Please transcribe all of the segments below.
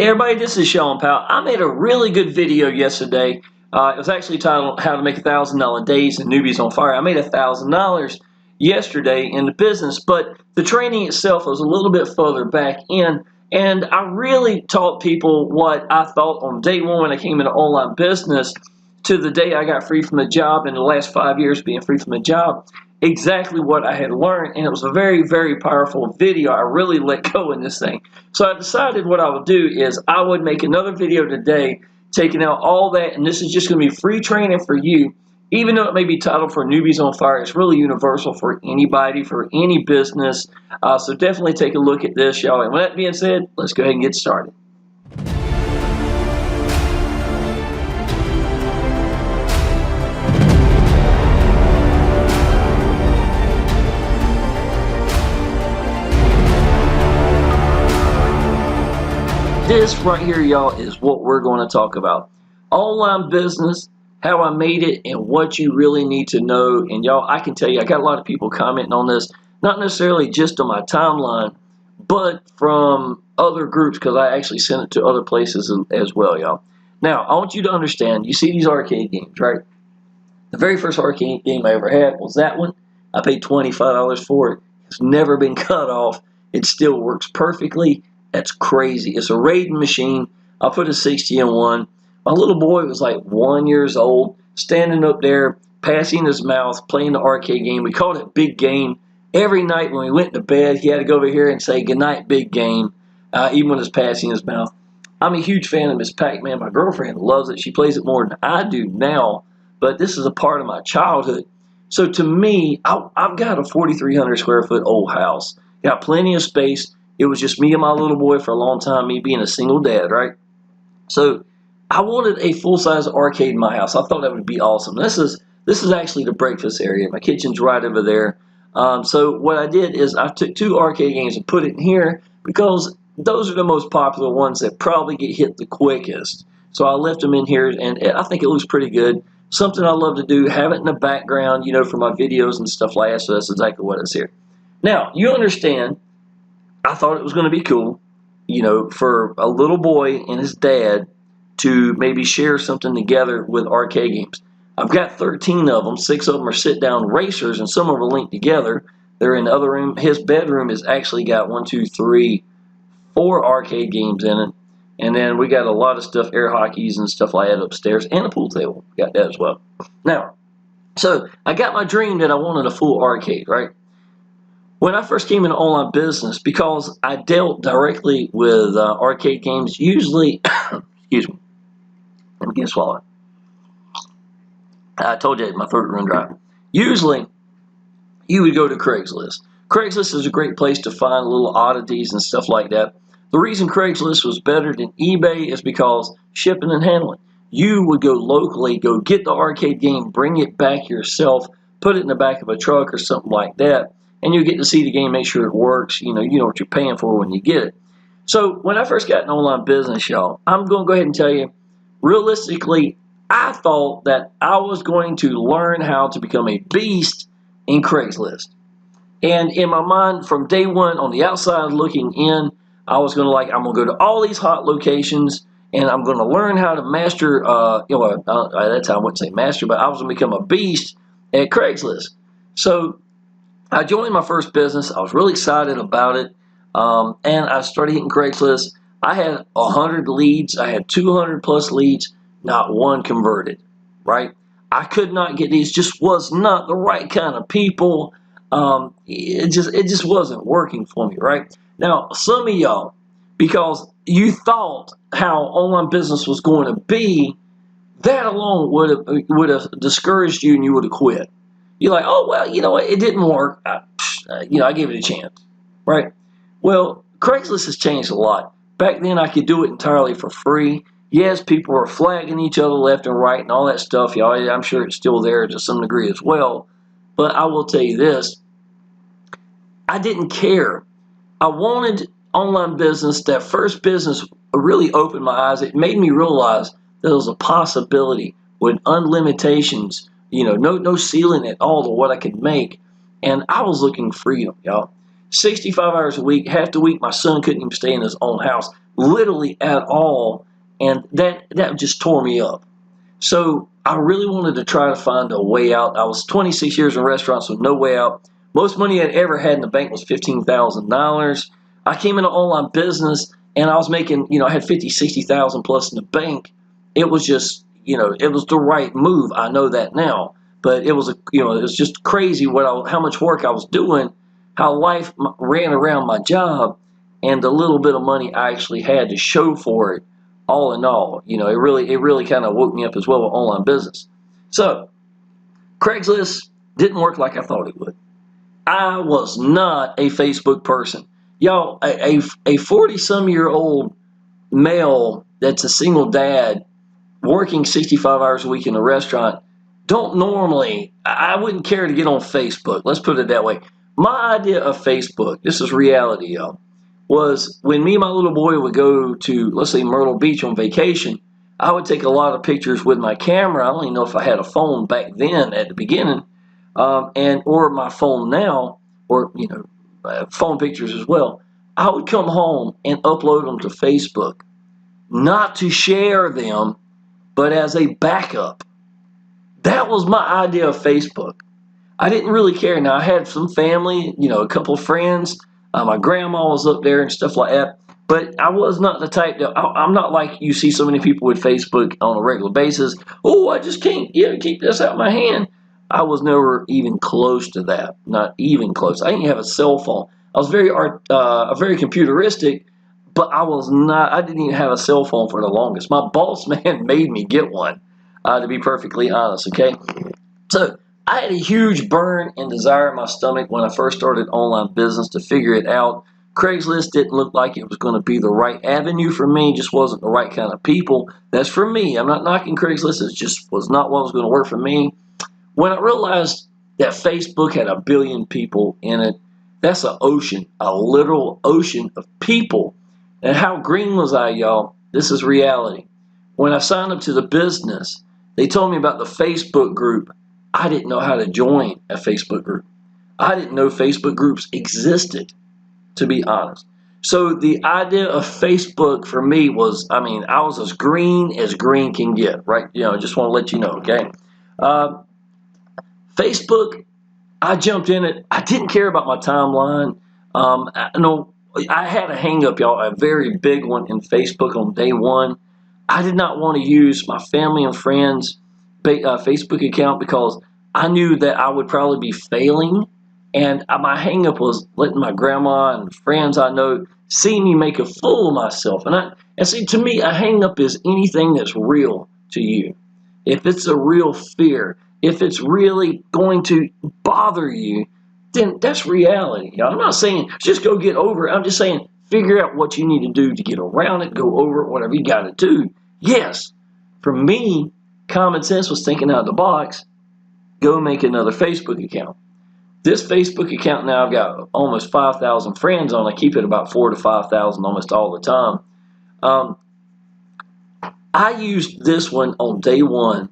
Hey everybody, this is Shawn Powell. I made a really good video yesterday. It was actually titled How to Make $1,000 Days and Newbies on Fire. I made $1,000 yesterday in the business, but the training itself was a little bit further back in, and I really taught people what I thought on day one when I came into online business to the day I got free from the job in the last 5 years being free from the job. Exactly what I had learned, and it was a very, very powerful video. I really let go in this thing. So I decided what I would do is I would make another video today taking out all that, and this is just going to be free training for you. Even though it may be titled for Newbies on Fire, it's really universal for anybody, for any business. So definitely take a look at this, y'all. And with that being said, let's go ahead and get started. This right here, y'all, is what we're going to talk about. Online business, how I made it, and what you really need to know. And y'all, I can tell you, I got a lot of people commenting on this, not necessarily just on my timeline, but from other groups, because I actually sent it to other places as well, y'all. Now, I want you to understand, you see these arcade games, right? The very first arcade game I ever had was that one. I paid $25 for it. It's never been cut off. It still works perfectly. That's crazy. It's a raiding machine. I put a 60 in one. My little boy was like 1 year old, standing up there, passing his mouth, playing the arcade game. We called it Big Game. Every night when we went to bed, he had to go over here and say, "Good night, Big Game," even when it's passing his mouth. I'm a huge fan of Miss Pac-Man. My girlfriend loves it. She plays it more than I do now, but this is a part of my childhood. So to me, I've got a 4,300 square foot old house. Got plenty of space. It was just me and my little boy for a long time, me being a single dad, right? So I wanted a full-size arcade in my house. I thought that would be awesome. This is actually the breakfast area. My kitchen's right over there. So what I did is I took 2 arcade games and put it in here because those are the most popular ones that probably get hit the quickest. So I left them in here, and I think it looks pretty good. Something I love to do, have it in the background, you know, for my videos and stuff like that. So that's exactly what is here. Now, you understand, I thought it was going to be cool, you know, for a little boy and his dad to maybe share something together with arcade games. I've got 13 of them. 6 of them are sit-down racers, and some of them are linked together. They're in the other room. His bedroom has actually got 1, 2, 3, 4 arcade games in it. And then we got a lot of stuff, air hockeys and stuff like that upstairs, and a pool table. Got that as well. Now, so I got my dream that I wanted a full arcade, right? When I first came into online business, because I dealt directly with arcade games, usually, excuse me, let me get a swallow. I told you my throat run dry. Usually, you would go to Craigslist. Craigslist is a great place to find little oddities and stuff like that. The reason Craigslist was better than eBay is because shipping and handling. You would go locally, go get the arcade game, bring it back yourself, put it in the back of a truck or something like that, and you get to see the game, make sure it works. You know what you're paying for when you get it. So when I first got in online business, y'all, I'm going to go ahead and tell you, realistically, I thought that I was going to learn how to become a beast in Craigslist. And in my mind, from day one, on the outside looking in, I was going to I'm going to go to all these hot locations, and I'm going to learn how to master, at that time I wouldn't say master, but I was going to become a beast at Craigslist. So I joined my first business. I was really excited about it, and I started hitting Craigslist. I had 100 leads. I had 200 plus leads. Not one converted, right? I could not get these. Just was not the right kind of people. It just wasn't working for me, right? Now, some of y'all, because you thought how online business was going to be, that alone would have discouraged you, and you would have quit. You're like, oh, well, you know what? It didn't work. I gave it a chance, right? Well, Craigslist has changed a lot. Back then, I could do it entirely for free. Yes, people were flagging each other left and right and all that stuff, y'all. I'm sure it's still there to some degree as well. But I will tell you this. I didn't care. I wanted online business. That first business really opened my eyes. It made me realize that there was a possibility with unlimitations, no ceiling at all to what I could make. And I was looking freedom, y'all. 65 hours a week. Half the week, my son couldn't even stay in his own house, literally at all. And that just tore me up. So I really wanted to try to find a way out. I was 26 years in restaurants with no way out. Most money I'd ever had in the bank was $15,000. I came into online business and I was making, I had 50, 60,000 plus in the bank. It was just, it was the right move. I know that now. But it was, it was just crazy how much work I was doing, how life ran around my job, and the little bit of money I actually had to show for it. All in all, it really kind of woke me up as well with online business. So Craigslist didn't work like I thought it would. I was not a Facebook person. Y'all, a 40-some-year-old male that's a single dad working 65 hours a week in a restaurant I wouldn't care to get on Facebook. Let's put it that way. My idea of Facebook, this is reality, y'all, was when me and my little boy would go to, let's say, Myrtle Beach on vacation, I would take a lot of pictures with my camera. I don't even know if I had a phone back then at the beginning, or my phone now, or, phone pictures as well. I would come home and upload them to Facebook, not to share them, but as a backup. That was my idea of Facebook. I didn't really care. Now, I had some family, a couple of friends. My grandma was up there and stuff like that. But I was not the type that, I'm not like you see so many people with Facebook on a regular basis. Oh, I just can't keep this out of my hand. I was never even close to that. Not even close. I didn't have a cell phone. I was very computeristic, but I didn't even have a cell phone for the longest. My boss man made me get one, to be perfectly honest, okay? So I had a huge burn and desire in my stomach when I first started online business to figure it out. Craigslist didn't look like it was going to be the right avenue for me. Just wasn't the right kind of people. That's for me. I'm not knocking Craigslist. It just was not what was going to work for me. When I realized that Facebook had 1 billion people in it, that's an ocean, a literal ocean of people. And how green was I, y'all? This is reality. When I signed up to the business, they told me about the Facebook group. I didn't know how to join a Facebook group. I didn't know Facebook groups existed, to be honest. So the idea of Facebook for me was, I was as green can get, right? Just want to let you know, okay? Facebook, I jumped in it. I didn't care about my timeline. I had a hang up, y'all, a very big one in Facebook on day one. I did not want to use my family and friends' Facebook account because I knew that I would probably be failing, and my hang-up was letting my grandma and friends I know see me make a fool of myself. And see, to me, a hang-up is anything that's real to you. If it's a real fear, if it's really going to bother you, then that's reality. I'm not saying just go get over it. I'm just saying figure out what you need to do to get around it, go over it, whatever you got to do. Yes, for me, common sense was thinking out of the box. Go make another Facebook account. This Facebook account now, I've got almost 5,000 friends on. I keep it about 4,000 to 5,000 almost all the time. I used this one on day one,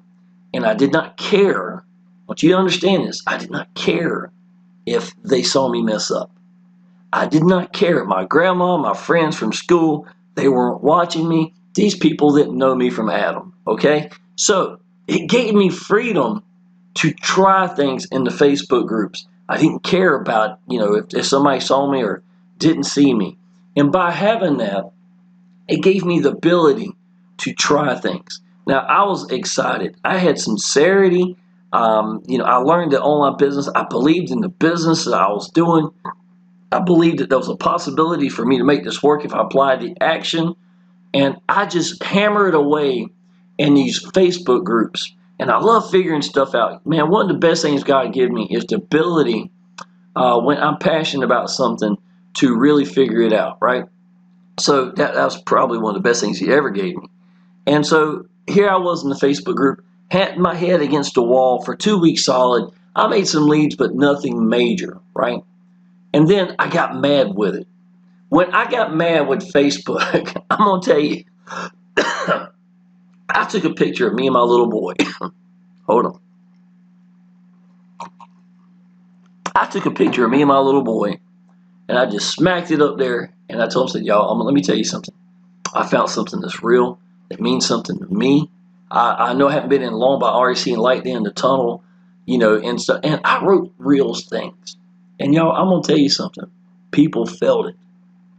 and I did not care. I want you to understand this. I did not care if they saw me mess up. I did not care. My grandma, my friends from school, they weren't watching me. These people didn't know me from Adam, okay? So it gave me freedom to try things in the Facebook groups. I didn't care about, if somebody saw me or didn't see me. And by having that, it gave me the ability to try things. Now, I was excited. I had sincerity. I learned that online business. I believed in the business that I was doing. I believed that there was a possibility for me to make this work if I applied the action. And I just hammered away in these Facebook groups. And I love figuring stuff out. Man, one of the best things God gave me is the ability, when I'm passionate about something, to really figure it out, right? So that was probably one of the best things He ever gave me. And so here I was in the Facebook group, had my head against the wall for 2 weeks solid. I made some leads, but nothing major, right? And then I got mad with it. When I got mad with Facebook, I'm going to tell you, I took a picture of me and my little boy. Hold on. I took a picture of me and my little boy, and I just smacked it up there. And I told them, I said, y'all, let me tell you something. I found something that's real, that means something to me. I know I haven't been in long, but I already seen light in the tunnel, and so, and I wrote real things. And y'all, I'm gonna tell you something. People felt it.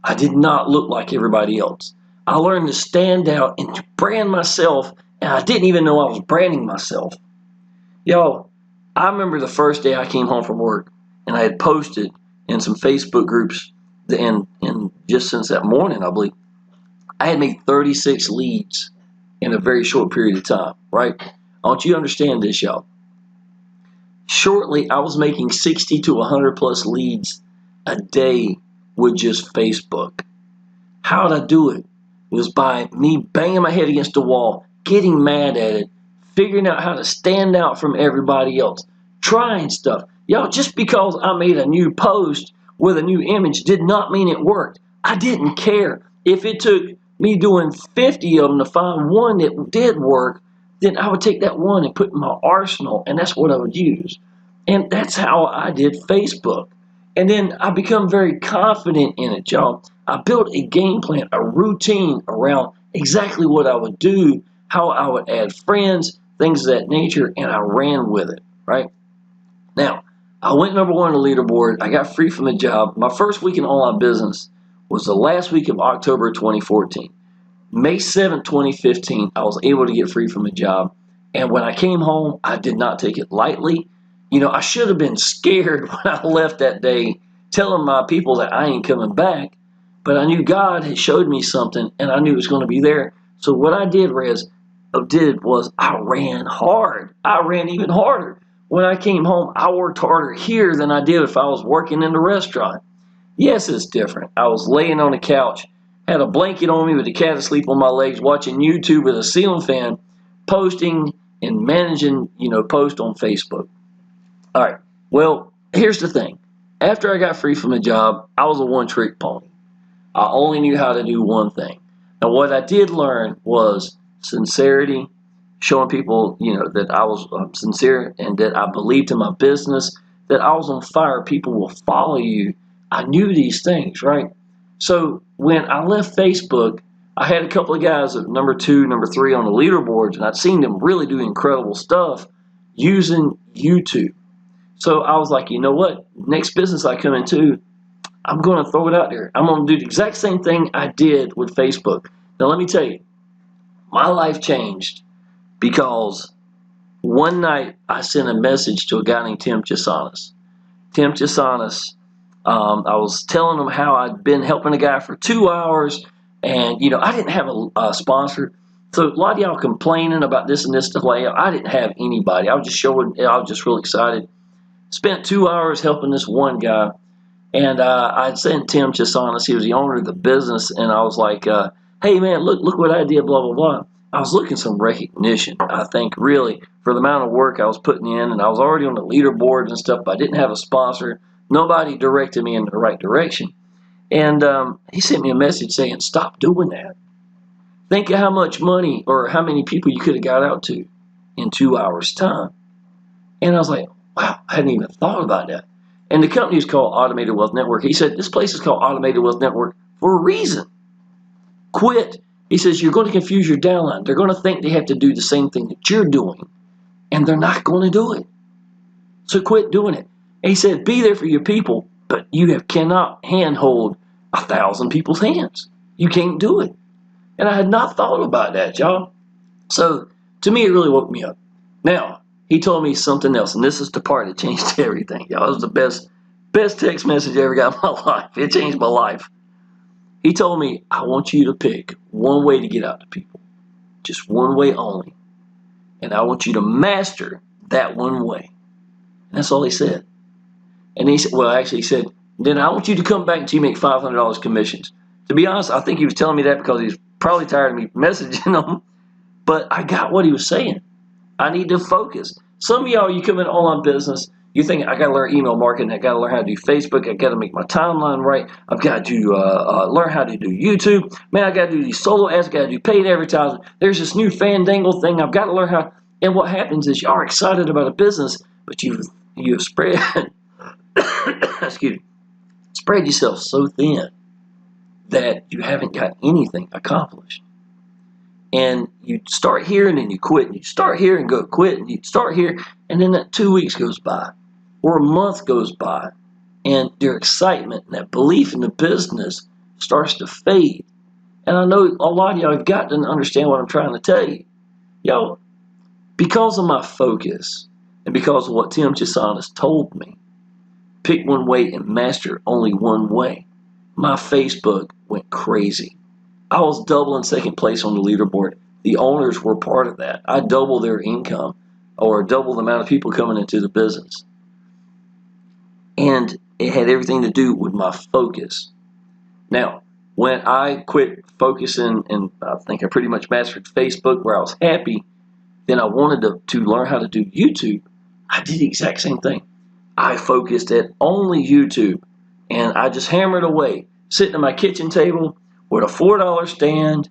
I did not look like everybody else. I learned to stand out and to brand myself, and I didn't even know I was branding myself. Y'all, I remember the first day I came home from work, and I had posted in some Facebook groups, and just since that morning, I believe, I had made 36 leads in a very short period of time, right? I want you to understand this, y'all. Shortly, I was making 60 to 100 plus leads a day with just Facebook. How did I do it? It was by me banging my head against the wall, getting mad at it, figuring out how to stand out from everybody else, trying stuff. Y'all, just because I made a new post with a new image did not mean it worked. I didn't care. If it took me doing 50 of them to find one that did work, then I would take that one and put it in my arsenal, and that's what I would use. And that's how I did Facebook. And then I become very confident in it, y'all. I built a game plan, a routine around exactly what I would do, how I would add friends, things of that nature, and I ran with it, right? Now, I went number one on the leaderboard. I got free from the job. My first week in online business was the last week of October 2014. May 7th, 2015, I was able to get free from a job. And when I came home, I did not take it lightly. I should have been scared when I left that day, telling my people that I ain't coming back. But I knew God had showed me something, and I knew it was going to be there. So what I did, was I ran hard. I ran even harder. When I came home, I worked harder here than I did if I was working in the restaurant. Yes, it's different. I was laying on the couch, had a blanket on me with the cat asleep on my legs, watching YouTube with a ceiling fan, posting and managing, posts on Facebook. All right. Well, here's the thing. After I got free from the job, I was a one-trick pony. I only knew how to do one thing. And what I did learn was sincerity, showing people, that I was sincere and that I believed in my business, that I was on fire. People will follow you. I knew these things, right? So when I left Facebook, I had a couple of guys at number 2, number 3 on the leaderboards, and I'd seen them really do incredible stuff using YouTube. So I was like, you know what? Next business I come into, I'm going to throw it out there. I'm going to do the exact same thing I did with Facebook. Now, let me tell you, my life changed because one night I sent a message to a guy named Tim Chisanis. Tim Chisanis, I was telling him how I'd been helping a guy for 2 hours, and, I didn't have a sponsor. So a lot of y'all complaining about this and this stuff like that. I didn't have anybody. I was just really excited. Spent 2 hours helping this one guy, and I sent Tim Chisanis. He was the owner of the business, and I was like, "Hey man, look what I did." Blah blah blah. I was looking some recognition. I think really for the amount of work I was putting in, and I was already on the leaderboard and stuff, but I didn't have a sponsor. Nobody directed me in the right direction, and he sent me a message saying, "Stop doing that. Think of how much money or how many people you could have got out to in 2 hours' time." And I was like, wow, I hadn't even thought about that. And the company is called Automated Wealth Network. He said, this place is called Automated Wealth Network for a reason. Quit. He says, you're going to confuse your downline. They're going to think they have to do the same thing that you're doing, and they're not going to do it. So quit doing it. And he said, be there for your people, but you cannot handhold 1,000 people's hands. You can't do it. And I had not thought about that, y'all. So to me, it really woke me up. Now, he told me something else, and this is the part that changed everything, y'all. It was the best text message I ever got in my life. It changed my life. He told me, I want you to pick one way to get out to people. Just one way only. And I want you to master that one way. And that's all he said. And he said, he said, then I want you to come back until you make $500 commissions. To be honest, I think he was telling me that because he was probably tired of me messaging him. But I got what he was saying. I need to focus. Some of y'all, you come in online business, you think, I got to learn email marketing, I got to learn how to do Facebook, I got to make my timeline right, I've got to learn how to do YouTube, man, I got to do these solo ads, I got to do paid advertising, there's this new fandangle thing, I've got to learn how, and what happens is you are excited about a business, but you've spread, excuse me, spread yourself so thin that you haven't got anything accomplished. And you start here and then you quit, and you start here and go quit, and you start here, and then that 2 weeks goes by or a month goes by, and your excitement and that belief in the business starts to fade. And I know a lot of y'all have got to understand what I'm trying to tell you. Y'all, because of my focus and because of what Tim Chisanis told me, pick one way and master only one way, my Facebook went crazy. I was doubling second place on the leaderboard. The owners were part of that. I doubled their income, or double the amount of people coming into the business. And it had everything to do with my focus. Now, when I quit focusing, and I think I pretty much mastered Facebook where I was happy, then I wanted to learn how to do YouTube. I did the exact same thing. I focused at only YouTube, and I just hammered away, sitting at my kitchen table with a $4 stand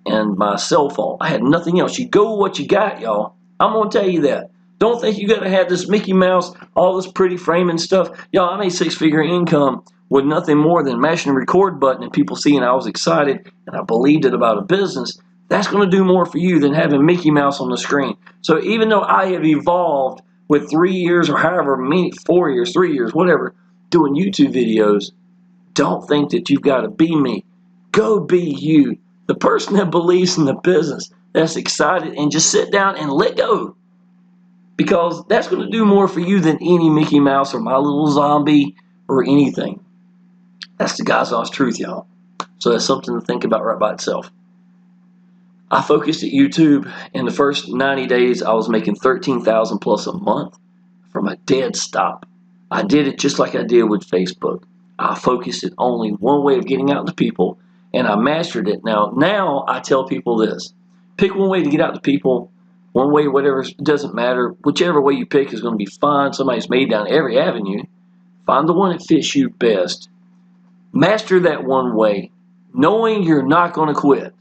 and my cell phone. I had nothing else. You go with what you got, y'all. I'm going to tell you that. Don't think you got to have this Mickey Mouse, all this pretty framing stuff. Y'all, I made six-figure income with nothing more than mashing the record button and people seeing I was excited and I believed it about a business. That's going to do more for you than having Mickey Mouse on the screen. So even though I have evolved with 3 years or however many, 4 years, 3 years, whatever, doing YouTube videos, don't think that you've got to be me. Go be you. The person that believes in the business, that's excited, and just sit down and let go. Because that's going to do more for you than any Mickey Mouse or My Little Zombie or anything. That's the God's honest truth, y'all. So that's something to think about right by itself. I focused at YouTube. In the first 90 days, I was making $13,000 plus a month from a dead stop. I did it just like I did with Facebook. I focused it only one way of getting out to people, and I mastered it. Now I tell people this. Pick one way to get out to people. One way, whatever, it doesn't matter. Whichever way you pick is going to be fine. Somebody's made down every avenue. Find the one that fits you best. Master that one way, knowing you're not going to quit.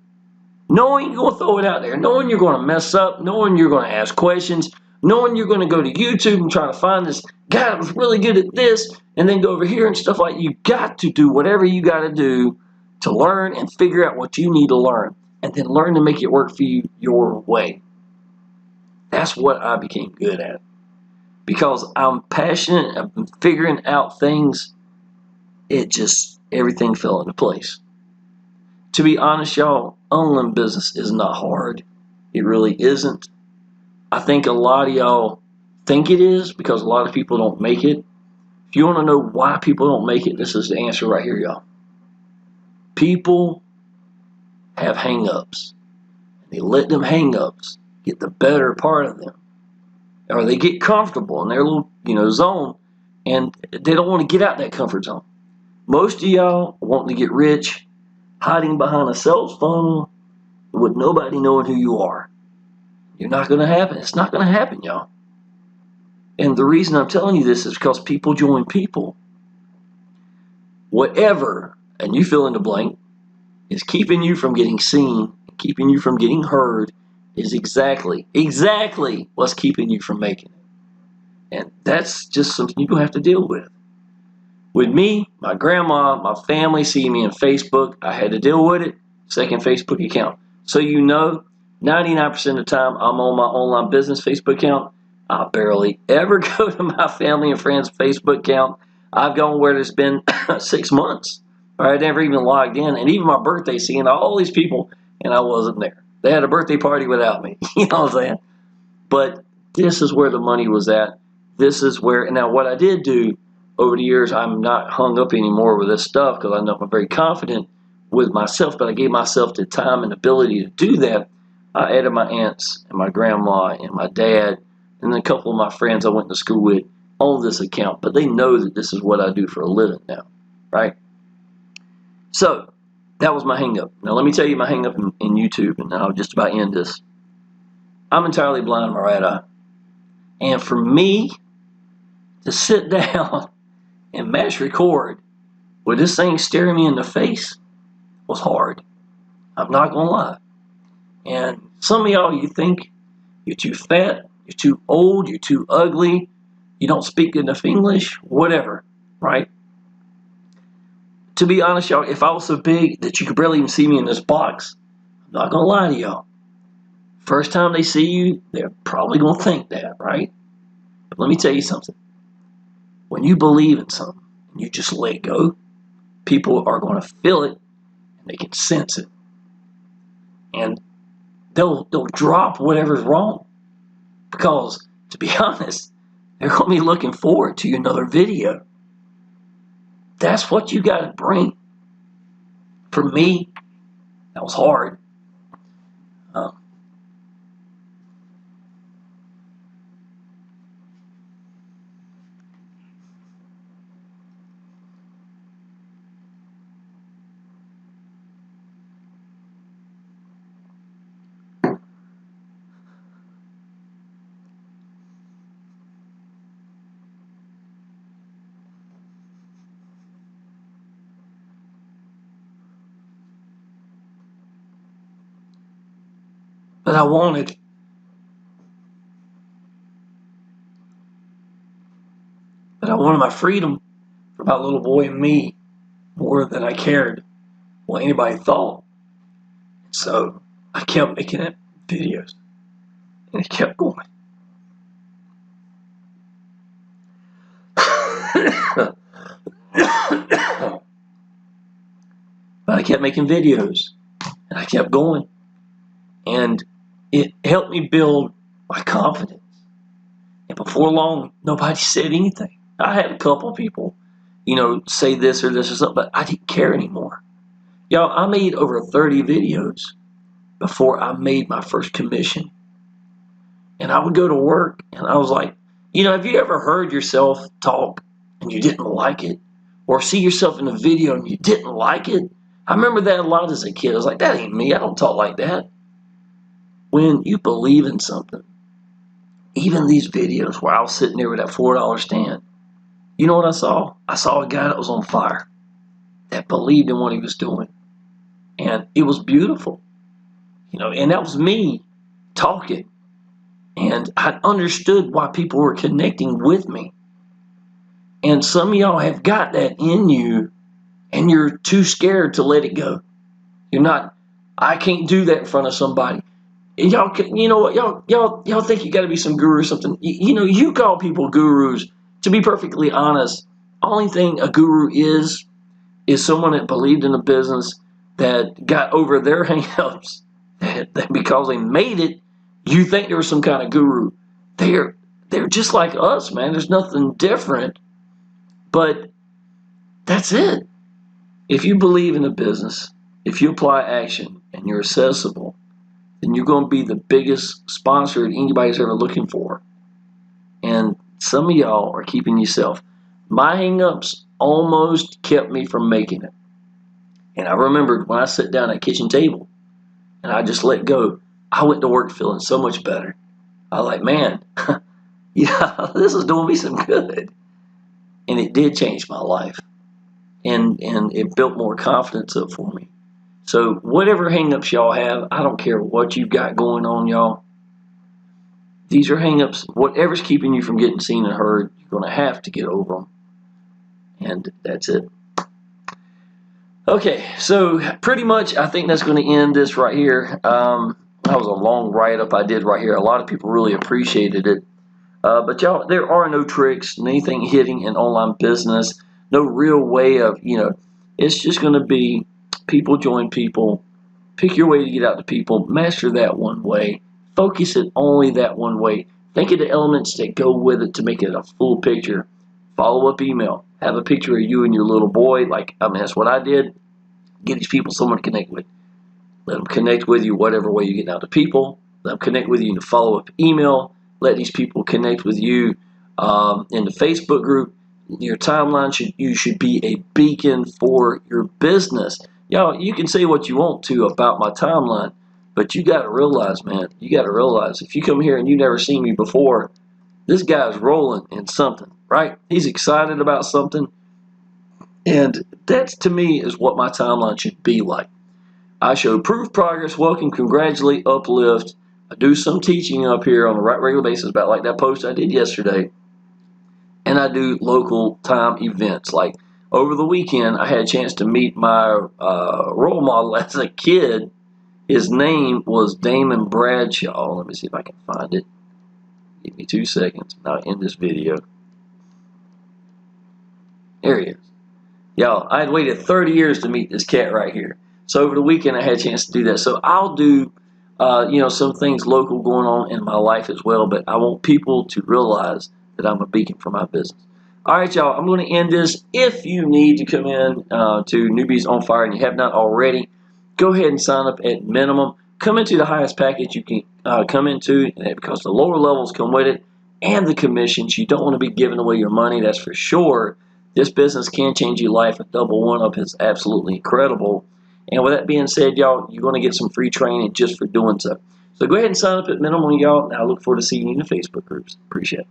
Knowing you're going to throw it out there. Knowing you're going to mess up. Knowing you're going to ask questions. Knowing you're going to go to YouTube and try to find this guy that was really good at this, and then go over here and stuff like that. You got to do whatever you got to do to learn and figure out what you need to learn. And then learn to make it work for you your way. That's what I became good at. Because I'm passionate, I've been figuring out things, everything fell into place. To be honest, y'all, online business is not hard. It really isn't. I think a lot of y'all think it is because a lot of people don't make it. If you want to know why people don't make it, this is the answer right here, y'all. People have hang-ups. They let them hang-ups get the better part of them. Or they get comfortable in their little, zone, and they don't want to get out that comfort zone. Most of y'all wanting to get rich, hiding behind a sales funnel with nobody knowing who you are. You're not going to happen. It's not going to happen, y'all. And the reason I'm telling you this is because people join people. Whatever, and you fill in the blank, is keeping you from getting seen, keeping you from getting heard, is exactly what's keeping you from making it. And that's just something you're going to have to deal with. With me, my grandma, my family see me on Facebook. I had to deal with it. Second Facebook account. So 99% of the time I'm on my online business Facebook account. I barely ever go to my family and friends' Facebook account. I've gone where there's been 6 months. I never even logged in. And even my birthday, seeing all these people, and I wasn't there. They had a birthday party without me. You know what I'm saying? But this is where the money was at. This is where, now what I did do over the years, I'm not hung up anymore with this stuff because I know I'm very confident with myself, but I gave myself the time and ability to do that. I added my aunts and my grandma and my dad and then a couple of my friends I went to school with on this account, but they know that this is what I do for a living now, right? So that was my hang up. Now let me tell you my hang up in YouTube, and I'll just about end this. I'm entirely blind in my right eye. And for me to sit down and mash record with this thing staring me in the face was hard. I'm not going to lie. And some of y'all, you think you're too fat, you're too old, you're too ugly, you don't speak enough English, whatever, right? to be honest, y'all, if I was so big that you could barely even see me in this box, I'm not going to lie to y'all. First time they see you, they're probably going to think that, right? But let me tell you something. When you believe in something and you just let go, people are going to feel it and they can sense it. And they'll drop whatever's wrong. Because, to be honest, they're going to be looking forward to another video. That's what you got to bring. For me, that was hard. But I wanted my freedom for my little boy and me more than I cared what anybody thought. So I kept making it videos. And it kept going. But I kept making videos. And I kept going. And it helped me build my confidence. And before long, nobody said anything. I had a couple of people, say this or something, but I didn't care anymore. Y'all, I made over 30 videos before I made my first commission. And I would go to work and I was like, have you ever heard yourself talk and you didn't like it? Or see yourself in a video and you didn't like it? I remember that a lot as a kid. I was like, that ain't me. I don't talk like that. When you believe in something, even these videos where I was sitting there with that $4 stand, you know what I saw? I saw a guy that was on fire, that believed in what he was doing. And it was beautiful. And that was me talking. And I understood why people were connecting with me. And some of y'all have got that in you, and you're too scared to let it go. You're not, I can't do that in front of somebody. And y'all, you know what? Y'all think you got to be some guru or something. You call people gurus. To be perfectly honest, only thing a guru is someone that believed in a business, that got over their hang-ups, that because they made it, you think they were some kind of guru. They're just like us, man. There's nothing different. But that's it. If you believe in a business, if you apply action and you're accessible, then you're going to be the biggest sponsor that anybody's ever looking for. And some of y'all are keeping yourself. My hang-ups almost kept me from making it. And I remembered when I sat down at the kitchen table and I just let go, I went to work feeling so much better. I was like, man, this is doing me some good. And it did change my life. And it built more confidence up for me. So whatever hang-ups y'all have, I don't care what you've got going on, y'all. These are hang-ups. Whatever's keeping you from getting seen and heard, you're going to have to get over them. And that's it. Okay, so pretty much I think that's going to end this right here. That was a long write-up I did right here. A lot of people really appreciated it. But y'all, there are no tricks, anything hitting in online business. No real way of, it's just going to be people join people. Pick your way to get out to people. Master that one way. Focus it only that one way. Think of the elements that go with it to make it a full picture. Follow-up email. Have a picture of you and your little boy. That's what I did. Get these people someone to connect with. Let them connect with you whatever way you get out to people. Let them connect with you in the follow-up email. Let these people connect with you in the Facebook group. Your timeline should be a beacon for your business. Y'all, you can say what you want to about my timeline, but you got to realize, man, if you come here and you never seen me before, this guy's rolling in something, right? He's excited about something. And that, to me, is what my timeline should be like. I show proof, progress, welcome, congratulate, uplift. I do some teaching up here on a regular basis, about like that post I did yesterday. And I do local time events. Like Over the weekend, I had a chance to meet my role model as a kid. His name was Damon Bradshaw. Let me see if I can find it. Give me 2 seconds. Not in this video. There he is. Y'all, I had waited 30 years to meet this cat right here. So over the weekend, I had a chance to do that. So I'll do, some things local going on in my life as well. But I want people to realize that I'm a beacon for my business. All right, y'all, I'm going to end this. If you need to come in to Newbies on Fire and you have not already, go ahead and sign up at minimum. Come into the highest package you can come into, because the lower levels come with it, and the commissions. You don't want to be giving away your money, that's for sure. This business can change your life. A double one-up is absolutely incredible. And with that being said, y'all, you're going to get some free training just for doing so. So go ahead and sign up at minimum, y'all. And I look forward to seeing you in the Facebook groups. Appreciate it.